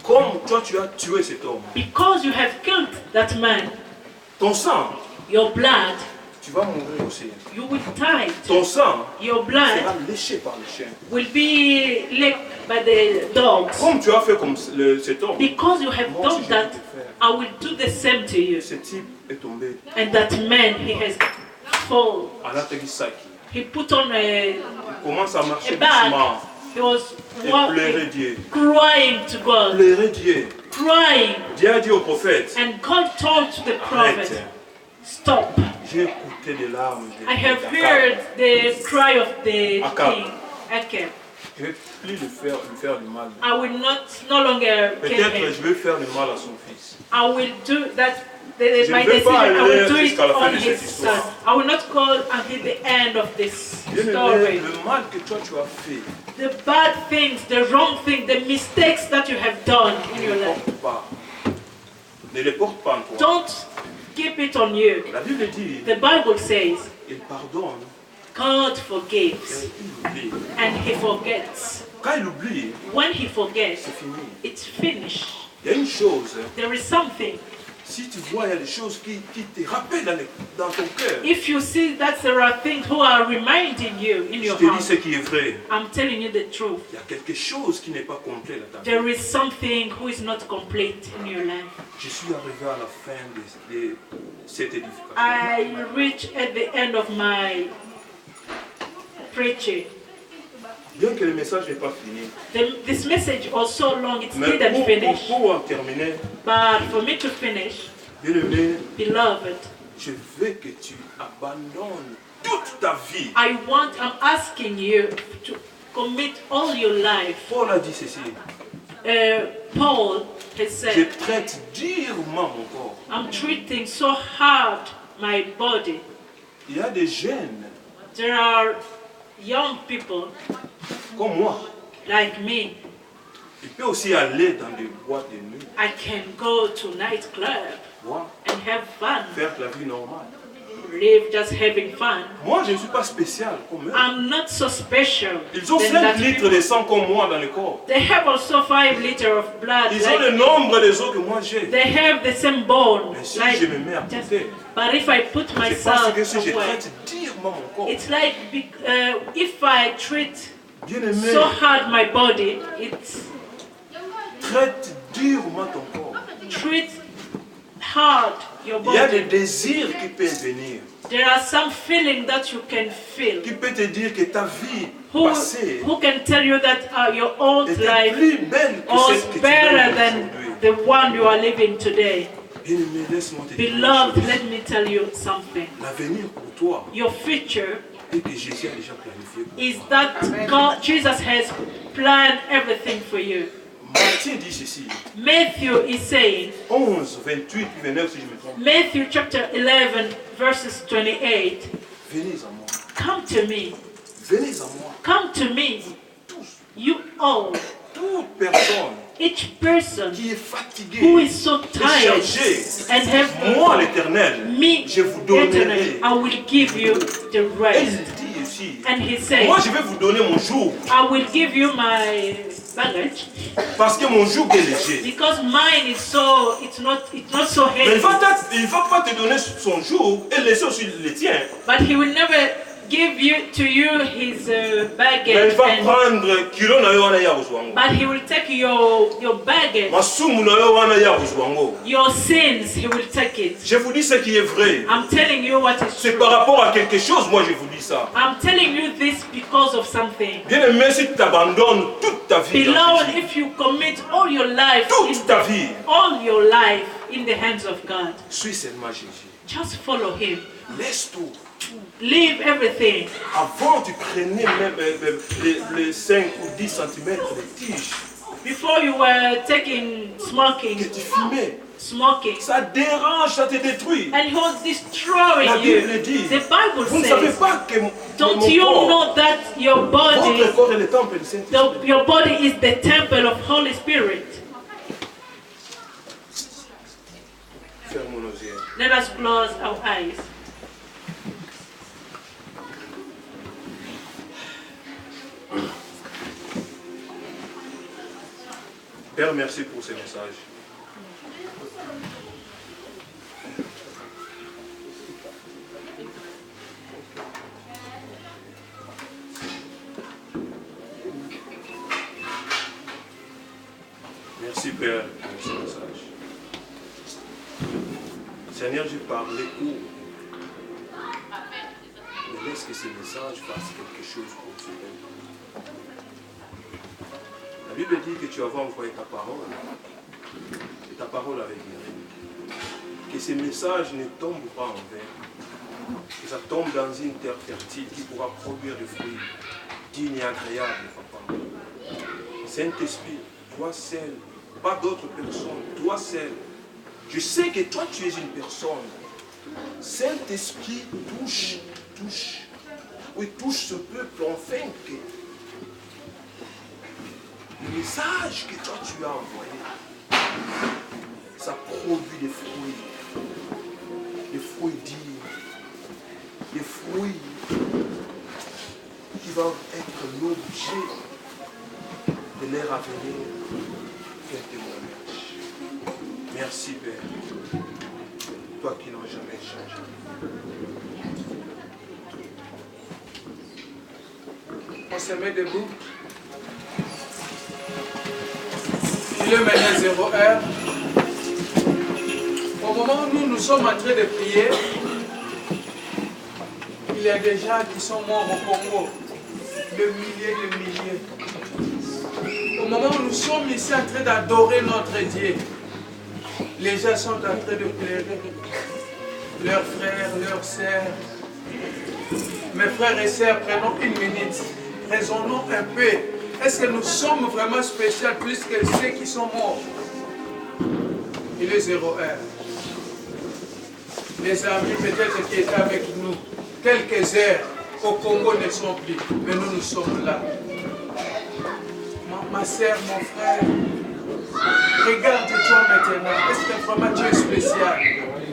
Comme toi tu as tué cet homme, because you have killed that man, ton sang, your blood, tu vas mourir aussi. you will die. Ton sang Your sera blood léché par les chiens. will be licked by the dogs. Comme tu as fait comme cet homme, Because you have moi aussi done je vais that, te faire. I will do the same to you. Ce type est tombé And that man, he has fall. à l'Atagisaki. He put on Il commence à marcher a bag. doucement He was et pleurer walking, Dieu. crying to God, Pleurer Dieu. crying. Dieu a dit au prophète, And God told to the arrête. prophet, stop. J'ai écouté des larmes. I have heard the cry of the Akab. king, Akab. Je ne vais plus lui faire du mal. I will no longer kill Peut-être him. je vais faire du mal à son fils. I will do that. Je My ne vais decision, pas I will aller do it jusqu'à la fin on de his cette son. histoire. I will not call until the end of this Bien-aimé, story. le mal que toi tu as fait, The bad things, the wrong things, the mistakes that you have done in ne your les life. porte pas. Ne les porte pas en toi. Don't keep it on you. La Bible dit, The Bible says, il pardonne God et forgives il oublie. and He forgets. Quand il oublie, When He forgets, c'est fini. it's finished. Il y a une chose, There is something. si tu vois, il y a des choses qui te rappellent dans ton cœur. If you see that there are things who are reminding you in Je your te dis heart, ce qui est vrai. I'm telling you the truth. Il y a quelque chose qui n'est pas complet dans ta vie. There is something who is not complete in your life. Je suis arrivé à la fin de cette édification. I reach at the end of my preaching. Bien que le message n'est pas fini. This message was so long, it Mais didn't finish. pour en terminer, But for me to finish, bien-aimé, beloved, je veux que tu abandonnes toute ta vie. I'm asking you to commit all your life. Paul a dit ceci. Paul has Je said, traite durement mon corps. I'm treating so hard my body. Il y a des jeunes There are young people comme moi. like me. Il peut aussi aller dans des boîtes de nuit, I can go to nightclub boire, and have fun, faire la vie normale. live just having fun. Moi, je ne suis pas spécial comme eux. I'm not so special. Ils ont than 5 that litres people. de sang comme moi dans le corps. They have also 5 liters of blood. Ils ont le Like, nombre des os que moi j'ai. they have the same bone. Mais si Like, je me mets à just, côté, but if I put c'est parce myself que si je away, traite durement mon corps, it's like if I treat bien aimé, so hard my body, it's traite durement ton corps. treat hard your Il y a des body. désirs qui peuvent venir, There are some feeling that you can feel. qui peuvent te dire que ta vie Who passée can tell you that your old était life plus belle que was celle que tu better vis than aujourd'hui. the one you are living today? Bien aimé, laisse-moi te dire une Beloved, chose. let me tell you something. L'avenir pour toi Your future et que Jésus a déjà planifié pour is toi. that God, Jesus has planned everything for you. Matthieu dit ceci, Matthew is saying, 11, 28, 29 si je me trompe. Matthew chapter 11, verses 28, Venez à moi, come to me, venez à moi, come to me, tous, you all, toute personne each person qui est fatiguée who is so et tired chargée, and have moi l'Éternel, me je vous eternally, donnerai. I will give you the Et il rest. dit aussi, And he said, moi je vais vous donner mon joug, I will give you my baggage parce que mon joug est léger. because mine is so it's not so Mais heavy. il ne va pas te donner son joug et laisser aussi le tien. But he will never give to you his Mais il baggage. va And, prendre kilo na yo wana ya kozwango. but he will take your baggage, Masumu na yo wana ya kozwango. your sins. He will take it. Je vous dis ce qui est vrai. I'm telling you what is C'est true. par rapport à quelque chose, moi je vous dis ça. I'm telling you this because of something. Bien aimé, si tu t'abandonnes toute ta vie, dans Beloved, Jésus, if you commit all your life, toute ta vie, in the hands of God, suis seulement Jésus. just follow Him. Laisse tout. Leave everything. Avant, tu prenais même les 5 ou 10 cm de tiges Before you were taking que smoking, tu fumais. Ça dérange, ça te détruit. and He was destroying La you. Bible dit, The Bible vous ne savez says, pas que don't mon you corps, know that your body, votre corps est le temple du Saint-Esprit. your body is the temple of Holy Spirit? Fermons nos yeux. Let us close our eyes. Père, merci pour ces messages. Merci Père pour ce message. Seigneur, j'ai parlé court. Mais laisse que ce message fasse quelque chose pour ce peuple. La Bible dit que tu avais envoyé ta parole. Et ta parole avait guéri. Que ces messages ne tombent pas en vain. Que ça tombe dans une terre fertile qui pourra produire des fruits dignes et agréables, Papa. Saint-Esprit, toi seul, pas d'autres personnes, toi seul. Je sais que toi tu es une personne. Saint-Esprit, touche. Oui, touche ce peuple enfin que le message que toi tu as envoyé, ça produit des fruits dignes, des fruits qui vont être l'objet de leur avenir et un témoignage. Merci Père, toi qui n'as jamais changé. On se met debout. Il est maintenant 0 heure. Au moment où nous sommes en train de prier, il y a des gens qui sont morts au Congo. De milliers. Au moment où nous sommes ici en train d'adorer notre Dieu, les gens sont en train de pleurer. Leurs frères, leurs sœurs. Mes frères et sœurs, prenons une minute. Raisonnons un peu. Est-ce que nous sommes vraiment spéciaux plus que ceux qui sont morts? Il est 0 heure. Les amis peut-être qui étaient avec nous quelques heures au Congo ne sont plus, mais nous sommes là. Ma sœur, mon frère, regarde-toi maintenant. Est-ce que vraiment tu es spécial?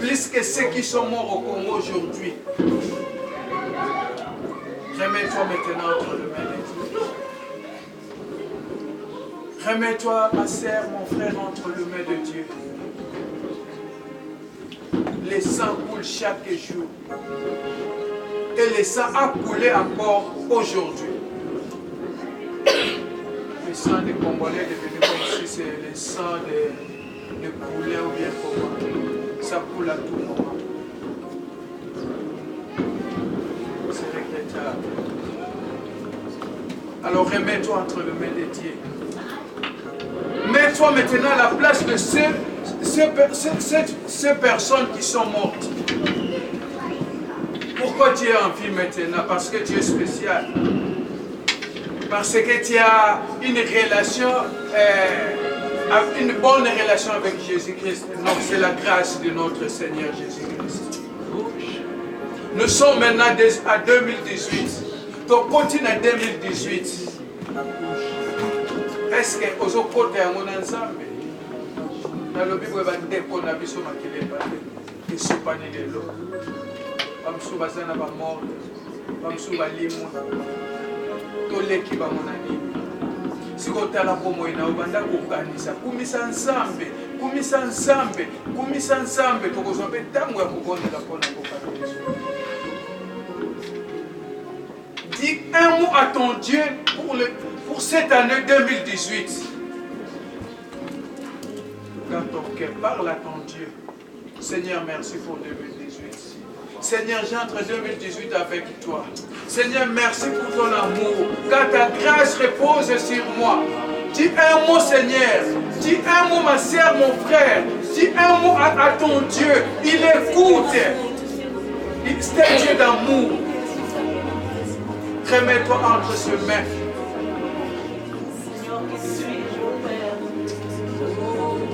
Plus que ceux qui sont morts au Congo aujourd'hui. Remets-toi maintenant entre les mains de Dieu. Remets-toi, ma sœur, mon frère, entre les mains de Dieu. Le sang coule chaque jour. Et le sang a coulé encore aujourd'hui. Le sang des Congolais est devenu comme si c'est le sang de poulet ou bien comment. Ça coule à tout moment. C'est regrettable. Alors remets-toi entre les mains de Dieu. Mets-toi maintenant à la place de ces personnes qui sont mortes. Pourquoi tu es en vie maintenant? Parce que tu es spécial. Parce que tu as une relation, une bonne relation avec Jésus-Christ. Non, c'est la grâce de notre Seigneur Jésus-Christ. Nous sommes maintenant à 2018. Donc continue à 2018. Est-ce que aux autres côtés à mon ensemble? Dans le Bible, il va dire qu'on a vu ce maquillé. Et ce panier de l'eau. Bamsou bazana ba mort. Bamsou ba limu. Toleki ba monani. Sikotala komo ina obanda kukanisa. Kumisa nsambe. Tokozombe tango ya kubondela pona kokanisa. Dis un mot à ton Dieu pour cette année 2018. Dans ton cœur, parle à ton Dieu. Seigneur, merci pour 2018. Seigneur, j'entre 2018 avec toi. Seigneur, merci pour ton amour. Car ta grâce repose sur moi. Dis un mot, Seigneur. Dis un mot, ma sœur, mon frère. Dis un mot à ton Dieu. Il écoute. C'est un Dieu d'amour. Remets-toi entre ses mains.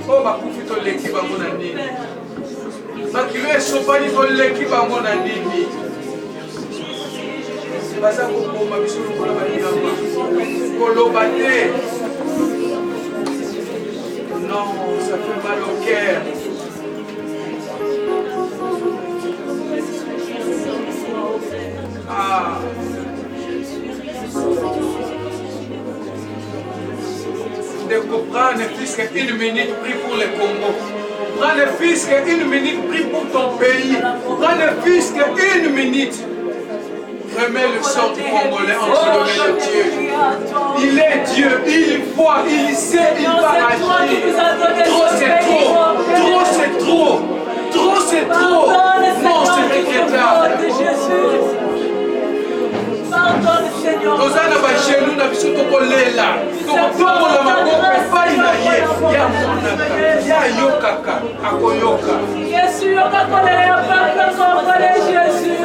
Oh, ma coupe, tu l'équipe à mon ami. Ma kilo est sopani, tu l'équipe à mon ami. C'est pas ça qu'on m'a mis sur le colobate. Non, ça fait mal au cœur. Ah. De Prends ne fût-ce qu'une minute, prie pour le Congo. Prends ne fût-ce qu'une minute, prie pour ton pays. Prends ne fût-ce qu'une minute. Remets le sort du Congolais entre les mains de Dieu. Il est Dieu, il voit, il sait, il va agir. Trop c'est trop, trop c'est trop, trop c'est trop. Non, c'est regrettable. Pardonne, Seigneur. Nous avons chez nous, nous avons là. Nous avons pas yokaka, akoyoka. Jésus, Jésus.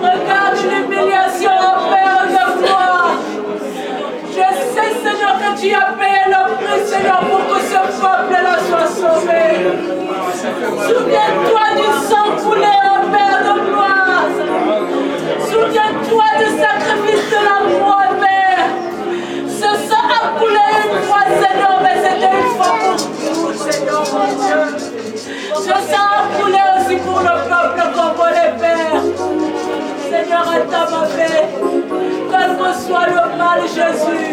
Regarde l'humiliation, Père de gloire. Je sais, Seigneur, que tu as payé le prix, Seigneur, pour que ce peuple-là soit sauvé. Souviens-toi du sang coulé, ô Père de gloire. Souviens-toi du sacrifice de la croix, Père. Ce sang a coulé une fois, Seigneur, mais c'était une fois pour tout, Seigneur, mon Dieu. Ce sang a coulé aussi pour le peuple congolais, Père. Seigneur, attends ma paix. Quel que soit le mal, Jésus.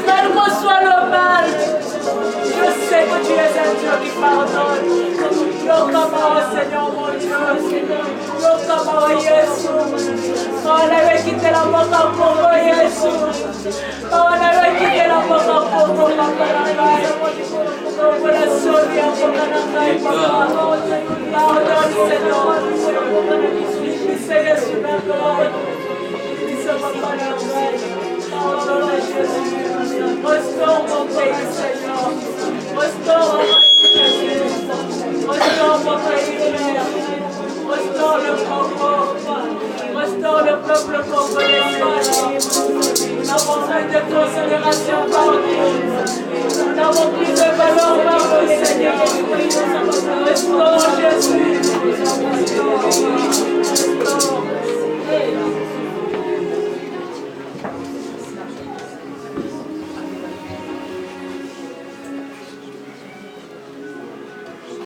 Quel que soit le mal. Je sais que tu es un Dieu qui pardonne. Yokama, Seigneur, mon Dieu. Yokama, Jésus. On avait quitté la boca Congo, Jésus. On avait quitté la boca Congo, Pardonne, Seigneur. Seigneur, restaure mon pays,